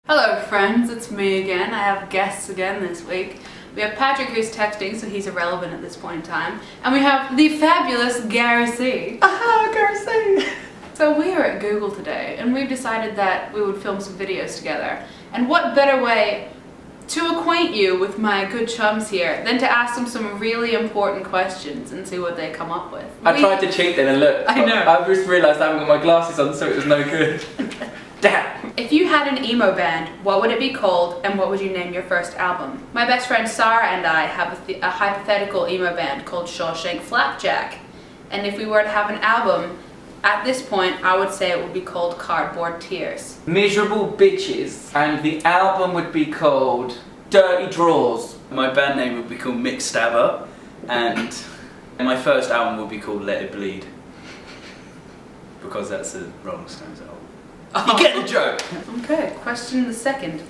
Hello friends, it's me again. I have guests again this week. We have Patrick who's texting, so he's irrelevant at this point in time. And we have the fabulous Gary C. Aha, Gary C. So we are at Google today, and we've decided that we would film some videos together. And what better way to acquaint you with my good chums here than to ask them some really important questions and see what they come up with. I tried to cheat then and look. I know. I just realised I haven't got my glasses on, so it was no good. Damn. If you had an emo band, what would it be called and what would you name your first album? My best friend Sarah and I have a hypothetical emo band called Shawshank Flapjack. And if we were to have an album, at this point I would say it would be called Cardboard Tears. Miserable Bitches. And the album would be called Dirty Drawers. My band name would be called Mick Stabber, and my first album would be called Let It Bleed. Because that's a Rolling Stones album. You get the joke! Okay, question the second.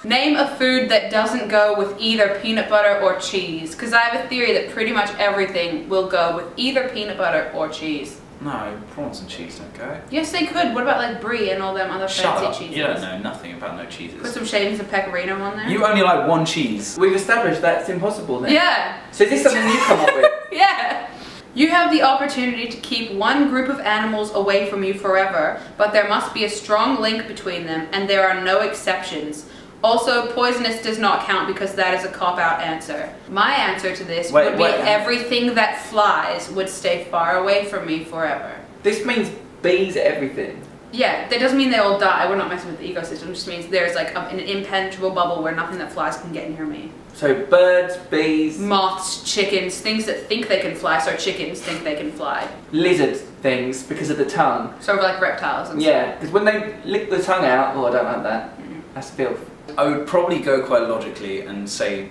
Name a food that doesn't go with either peanut butter or cheese. Because I have a theory that pretty much everything will go with either peanut butter or cheese. No, prawns and cheese don't go. Yes, they could. What about like brie and all them other fancy cheeses? You don't know nothing about no cheeses. Put some shavings of pecorino on there. You only like one cheese. We've established that's impossible then. Yeah. So is this something you come up with? Yeah. You have the opportunity to keep one group of animals away from you forever, but there must be a strong link between them, and there are no exceptions. Also, poisonous does not count because that is a cop-out answer. My answer to this would be everything that flies would stay far away from me forever. This means bees everything. Yeah, that doesn't mean they all die. We're not messing with the ecosystem. It just means there's like an impenetrable bubble where nothing that flies can get near me. So birds, bees, moths, chickens, things that think they can fly, so chickens think they can fly. lizard things because of the tongue. Sort of like reptiles and Yeah, because when they lick the tongue out, oh I don't like that. That's filth. I would probably go quite logically and say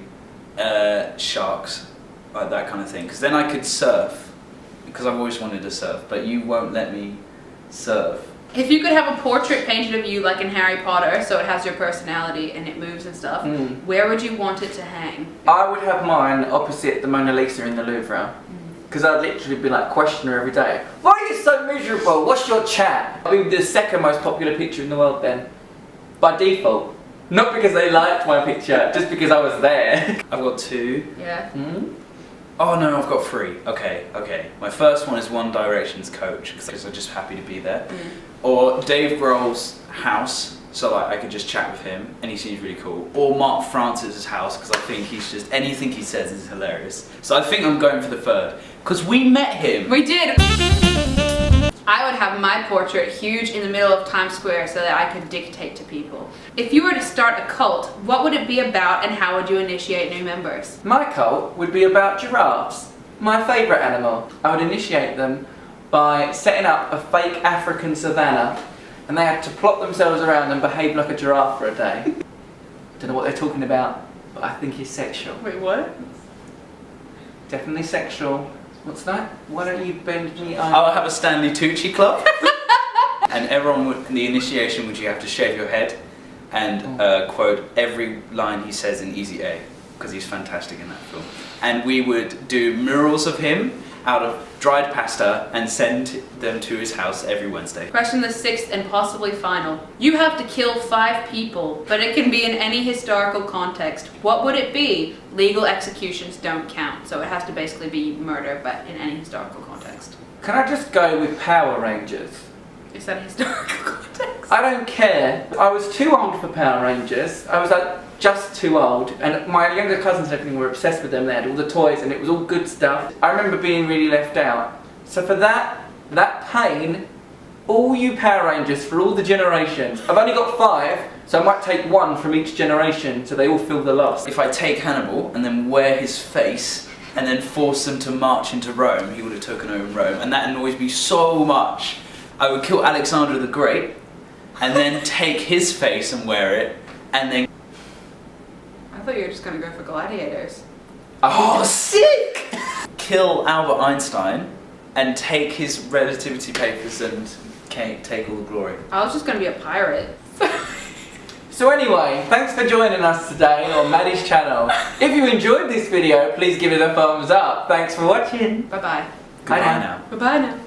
sharks, like that kind of thing. Because then I could surf, because I've always wanted to surf, but you won't let me surf. If you could have a portrait painted of you like in Harry Potter, so it has your personality and it moves and stuff, where would you want it to hang? I would have mine opposite the Mona Lisa in the Louvre. Because I'd literally be like, question her every day. Why are you so miserable? What's your chat? I'd be the second most popular picture in the world then. By default. Not because they liked my picture, just because I was there. I've got two. Yeah. Oh no, I've got three. Okay. My first one is One Direction's coach, because I'm just happy to be there. Or Dave Grohl's house, so like I could just chat with him, and he seems really cool. Or Mark Francis's house, because I think he's just, anything he says is hilarious. So I think I'm going for the third, because we met him. We did! I would have my portrait huge in the middle of Times Square so that I could dictate to people. If you were to start a cult, what would it be about and how would you initiate new members? My cult would be about giraffes. My favourite animal. I would initiate them by setting up a fake African savannah, and they had to plot themselves around and behave like a giraffe for a day. Don't know what they're talking about, but I think it's sexual. Wait, what? Definitely sexual. What's that? Why don't you bend me over? I'll have a Stanley Tucci club. And everyone would, in the initiation, would you have to shave your head and quote every line he says in Easy A, because he's fantastic in that film. And we would do murals of him out of dried pasta and send them to his house every Wednesday. Question the sixth and possibly final. You have to kill 5 people, but it can be in any historical context. What would it be? Legal executions don't count, so it has to basically be murder, but in any historical context. Can I just go with Power Rangers? Is that a historical context? I don't care. I was too old for Power Rangers. I was like just too old, and my younger cousins and everything were obsessed with them. They had all the toys and it was all good stuff. I remember being really left out. So for that pain, all you Power Rangers for all the generations. I've only got 5, so I might take 1 from each generation so they all feel the loss. If I take Hannibal and then wear his face and then force them to march into Rome, he would have taken over Rome, and that annoys me so much. I would kill Alexander the Great and then take his face and wear it, and then... I thought you were just gonna go for gladiators. Oh, sick! Kill Albert Einstein and take his relativity papers and take all the glory. I was just gonna be a pirate. So anyway, thanks for joining us today on Maddie's channel. If you enjoyed this video, please give it a thumbs up. Thanks for watching. Bye-bye. Goodbye now. Bye-bye now.